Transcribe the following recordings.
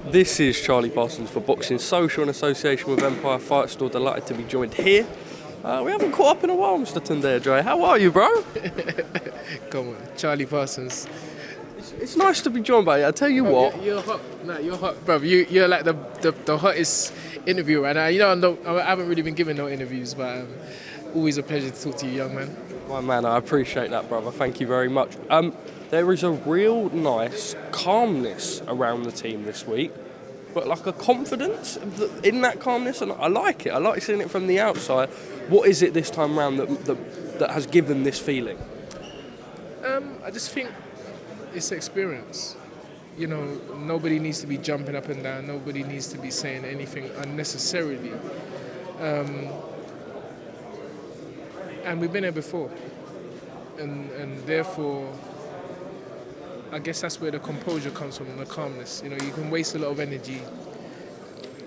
This is Charlie Parsons for Boxing Social in association with Empire Fight Store. Delighted to be joined here. We haven't caught up in a while, Mr. Tunde Ajayi. How are you, bro? Come on, Charlie Parsons. It's nice to be joined by you. I tell you what. You're hot. No, you're hot, bro. You're like the hottest interviewer right now. You know, I haven't really been given no interviews, but always a pleasure to talk to you, young man. My man, I appreciate that, brother. Thank you very much. There is a real nice calmness around the team this week, but like a confidence in that calmness, and I like it. I like seeing it from the outside. What is it this time around that has given this feeling? I just think it's experience. You know, nobody needs to be jumping up and down. Nobody needs to be saying anything unnecessarily. And we've been here before, and therefore, I guess that's where the composure comes from, the calmness. You know, you can waste a lot of energy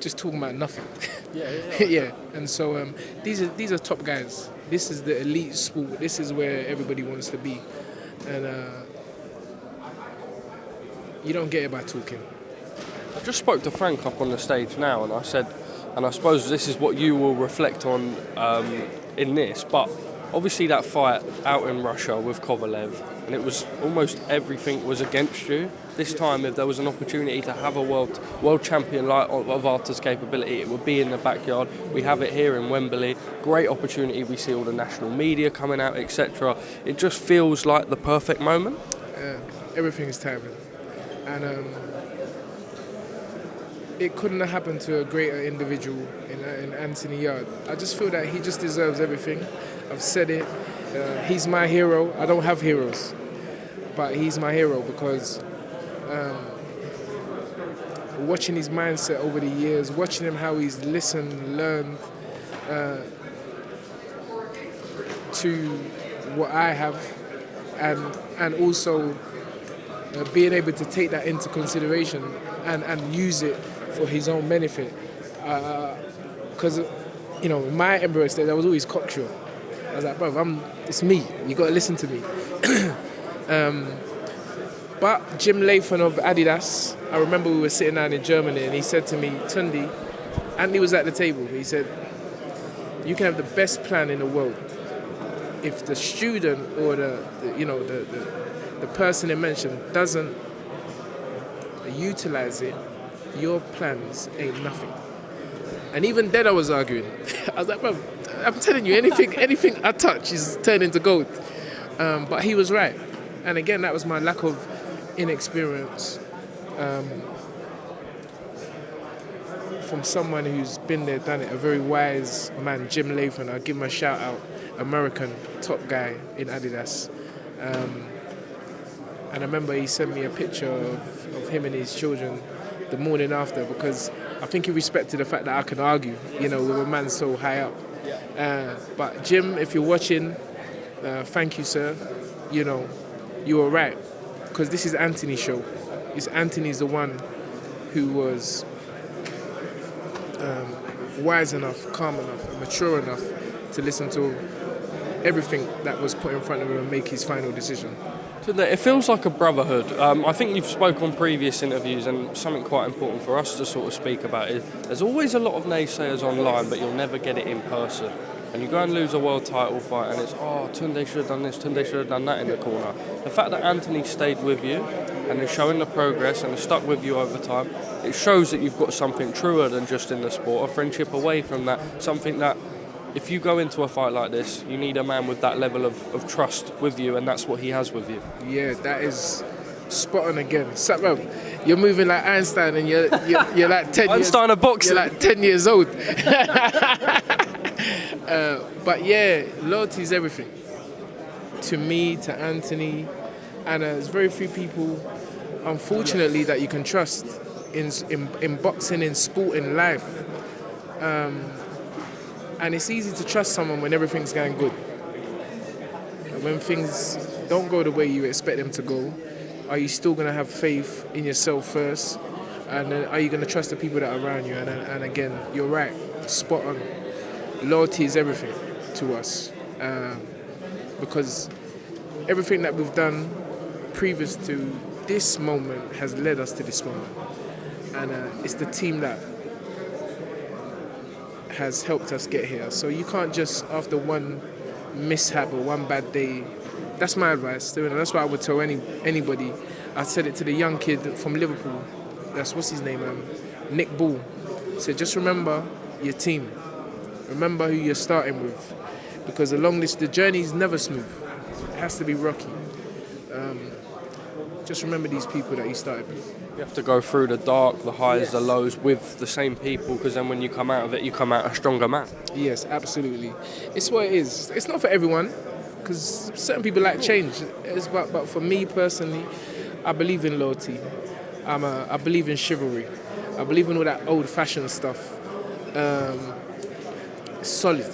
just talking about nothing. Yeah. And so these are top guys. This is the elite sport. This is where everybody wants to be, and you don't get it by talking. I just spoke to Frank up on the stage now, and I said, and I suppose this is what you will reflect on in this, but obviously that fight out in Russia with Kovalev, and it was almost everything was against you. This time, if there was an opportunity to have a world champion like of Arthur's capability, it would be in the backyard. We have it here in Wembley. Great opportunity. We see all the national media coming out, etc. It just feels like the perfect moment. Everything is timing, and it couldn't have happened to a greater individual in Anthony Yarde. I just feel that he just deserves everything. I've said it. He's my hero. I don't have heroes, but he's my hero because watching his mindset over the years, watching him how he's listened, learned to what I have, and also being able to take that into consideration and use it for his own benefit. Because, you know, my Emirates days, I was always cocksure. I was like, bro, it's me. You got to listen to me. But Jim Lathan of Adidas, I remember we were sitting down in Germany, and he said to me, Tunde, Andy was at the table. He said, you can have the best plan in the world. If the student or the person in mention doesn't utilize it, your plans ain't nothing. And even then I was arguing. I was like, bro, I'm telling you, anything I touch is turning to gold. But he was right. And again, that was my lack of inexperience from someone who's been there, done it, a very wise man, Jim Lathan. I'll give him a shout out, American, top guy in Adidas. And I remember he sent me a picture of him and his children the morning after, because I think he respected the fact that I can argue, you know, with a man so high up. But Jim, if you're watching, thank you, sir. You know, you were right, because this is Anthony's show. Anthony's the one who was wise enough, calm enough, and mature enough to listen to everything that was put in front of him and make his final decision. It feels like a brotherhood. I think you've spoken on previous interviews, and something quite important for us to sort of speak about is there's always a lot of naysayers online, but you'll never get it in person. And you go and lose a world title fight, and it's, Tunde should have done this, Tunde should have done that in the corner. The fact that Anthony stayed with you and is showing the progress and has stuck with you over time, it shows that you've got something truer than just in the sport, a friendship away from that, something that if you go into a fight like this, you need a man with that level of trust with you, and that's what he has with you. Yeah, that is spot on again. You're moving like Einstein, and you're like 10 Einstein of boxing. You're like 10 years old. But yeah, loyalty is everything. To me, to Anthony, and there's very few people, unfortunately, that you can trust in boxing, in sport, in life. And it's easy to trust someone when everything's going good. And when things don't go the way you expect them to go, are you still going to have faith in yourself first? And then are you going to trust the people that are around you? And again, you're right, spot on. Loyalty is everything to us. Because everything that we've done previous to this moment has led us to this moment. and it's the team that has helped us get here. So you can't just, after one mishap or one bad day, that's my advice. That's what I would tell anybody. I said it to the young kid from Liverpool. What's his name? Nick Ball. I said, just remember your team. Remember who you're starting with. Because along this, the journey is never smooth. It has to be rocky. Just remember these people that you started with. You have to go through the dark, the highs, the lows with the same people, because then when you come out of it, you come out a stronger man. Yes, absolutely. It's what it is. It's not for everyone, because certain people like change. But for me personally, I believe in loyalty. I believe in chivalry. I believe in all that old-fashioned stuff. Solid.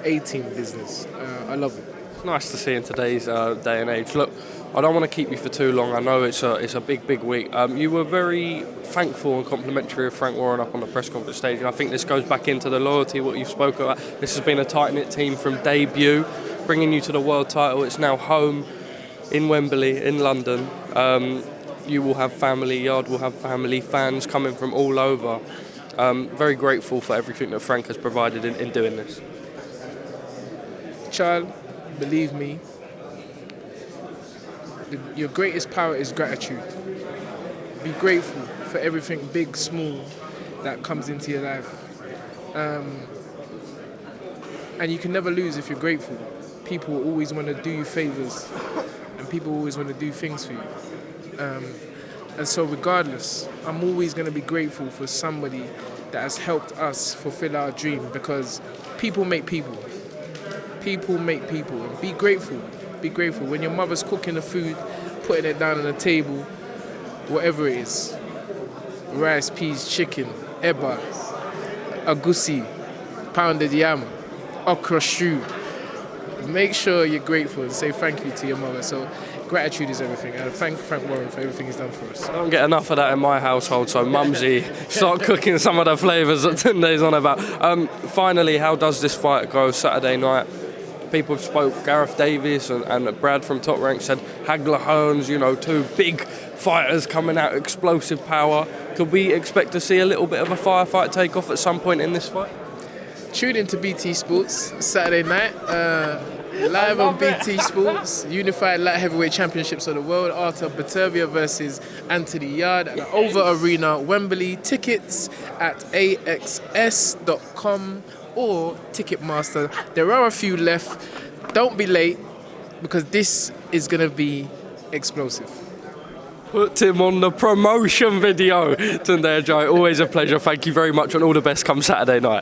A-team business. I love it. Nice to see in today's day and age. Look, I don't want to keep you for too long. I know it's a big week. You were very thankful and complimentary of Frank Warren up on the press conference stage, and I think this goes back into the loyalty, what you spoke about. This has been a tight-knit team from debut, bringing you to the world title. It's now home in Wembley, in London. You will have family, Yard will have family, fans coming from all over. Very grateful for everything that Frank has provided in doing this. Child, believe me, your greatest power is gratitude. Be grateful for everything big, small, that comes into your life. And you can never lose if you're grateful. People always want to do you favors, and people always want to do things for you. And so regardless, I'm always going to be grateful for somebody that has helped us fulfill our dream, because people make people. People make people. And be grateful. Be grateful. When your mother's cooking the food, putting it down on the table, whatever it is, rice, peas, chicken, eba, agusi, pounded yam, okra stew, make sure you're grateful and say thank you to your mother. So gratitude is everything, and I thank Frank Warren for everything he's done for us. I don't get enough of that in my household, so Mumsy, start cooking some of the flavours that Tunde's on about. Finally, how does this fight go Saturday night? People spoke, Gareth Davies and Brad from Top Rank said Hagler Hearns, two big fighters coming out, explosive power. Could we expect to see a little bit of a firefight take off at some point in this fight? Tune into BT Sports Saturday night. Live on BT Sports, Unified Light Heavyweight Championships of the World. Arthur Beterbiev versus Anthony Yarde at the Over Arena, Wembley. Tickets at axs.com or Ticketmaster. There are a few left. Don't be late, because this is going to be explosive. Put him on the promotion video. Tunde Ajayi, always a pleasure. Thank you very much, and all the best come Saturday night.